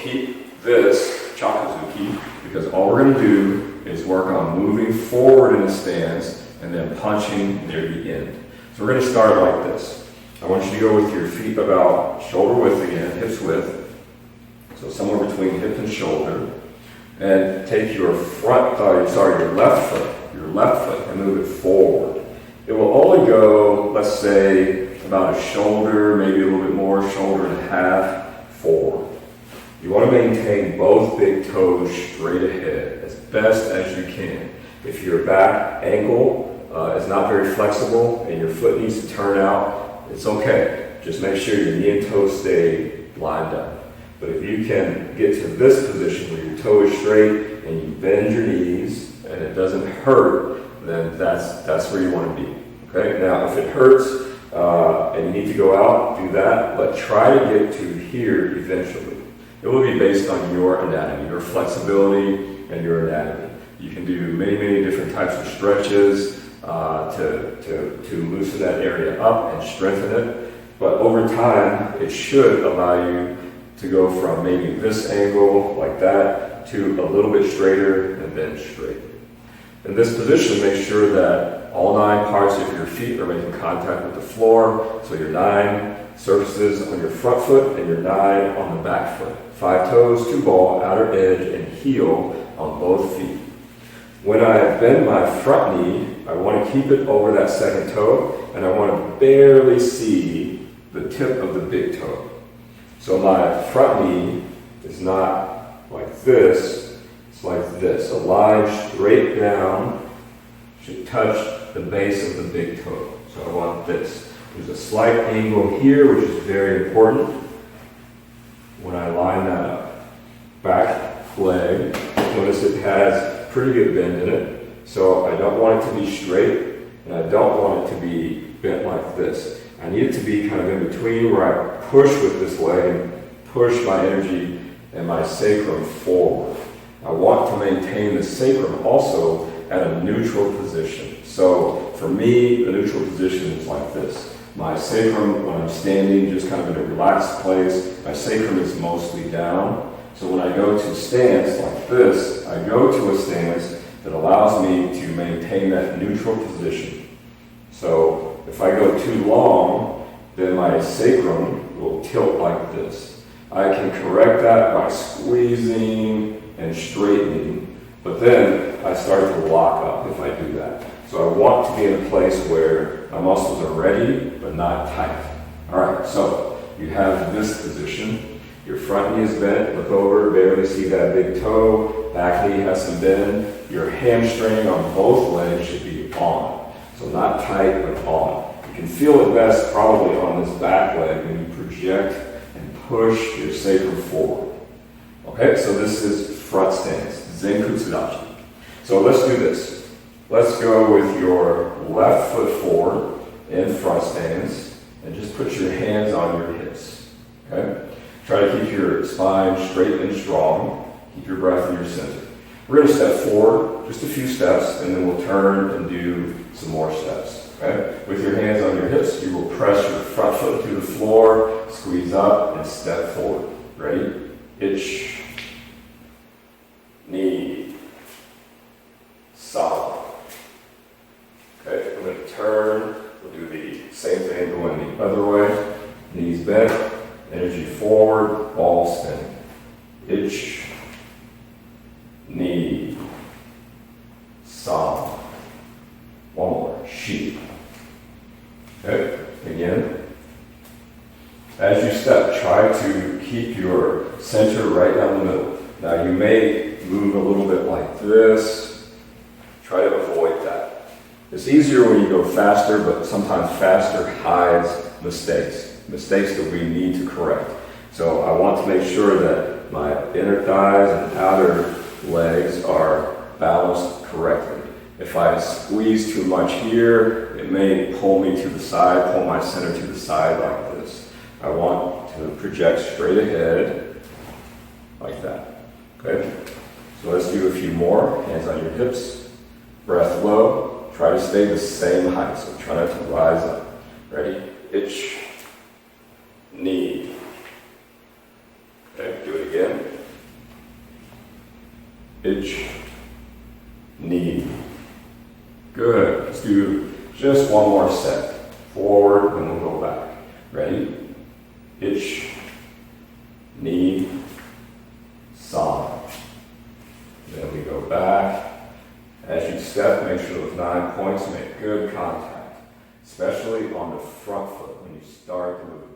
keep this Chakuzuki because all we're going to do is work on moving forward in a stance and then punching near the end. So we're going to start like this. I want you to go with your feet about shoulder width again, hips width. So somewhere between hip and shoulder. And take your your left foot and move it forward. It will only go, let's say, about a shoulder, maybe a little bit more, shoulder and a half forward. You want to maintain both big toes straight ahead as best as you can. If your back ankle is not very flexible and your foot needs to turn out, it's okay. Just make sure your knee and toes stay lined up. But if you can get to this position where your toe is straight and you bend your knees and it doesn't hurt, then that's where you want to be. Okay? Now, if it hurts and you need to go out, do that, but try to get to here eventually. It will be based on your anatomy, your flexibility, and your anatomy. You can do many, many different types of stretches to loosen that area up and strengthen it. But over time, it should allow you to go from maybe this angle like that to a little bit straighter and then straight. In this position, make sure that all 9 parts of your feet are making contact with the floor. So your 9 surfaces on your front foot and your 9 on the back foot. 5 toes, 2 ball, outer edge, and heel on both feet. When I bend my front knee, I want to keep it over that second toe, and I want to barely see the tip of the big toe. So my front knee is not like this, it's like this. A line straight down should touch the base of the big toe. So I want this. There's a slight angle here, which is very important when I line that up. Back leg, notice it has pretty good bend in it. So I don't want it to be straight, and I don't want it to be bent like this. I need it to be kind of in between where I push with this leg and push my energy and my sacrum forward. I want to maintain the sacrum also at a neutral position. So for me, the neutral position is like this. My sacrum, when I'm standing just kind of in a relaxed place, my sacrum is mostly down. So when I go to stance like this, I go to a stance that allows me to maintain that neutral position. So if I go too long, then my sacrum will tilt like this. I can correct that by squeezing and straightening, but then I start to lock up if I do that. So I want to be in a place where my muscles are ready, but not tight. All right, so you have this position. Your front knee is bent, look over, barely see that big toe. Back knee has some bend. Your hamstring on both legs should be on. So not tight, but on. You can feel it best probably on this back leg when you project and push your sacrum forward. Okay, so this is front stance, Zenkutsudachi. So let's do this. Let's go with your left foot forward in front stance and just put your hands on your hips. Okay? Try to keep your spine straight and strong. Keep your breath in your center. We're going to step forward, just a few steps, and then we'll turn and do some more steps. Okay? With your hands on your hips, you will press your front foot to the floor, squeeze up, and step forward. Ready? Ich, knee, solid. Okay, I'm going to turn. We'll do the same thing going the other way. Knees bent, energy forward, ball spin. Ich, knee, solid. One more, shi. Okay, again. As you step, try to keep your center right down the middle. Now you may move a little bit like this. Try to avoid that. It's easier when you go faster, but sometimes faster hides mistakes that we need to correct. So I want to make sure that my inner thighs and outer legs are balanced correctly. If I squeeze too much here, it may pull me to the side, pull my center to the side like this. I want to project straight ahead like that. Okay? So let's do a few more. Hands on your hips. Breath low. Try to stay the same height, so try not to rise up. Ready? Ich, knee. Okay, do it again. itch, knee. Good. Let's do just one more set. Forward, and we'll go back. Ready? Itch, knee, side. Then we go back. As you step, make sure those 9 points make good contact, especially on the front foot when you start to move.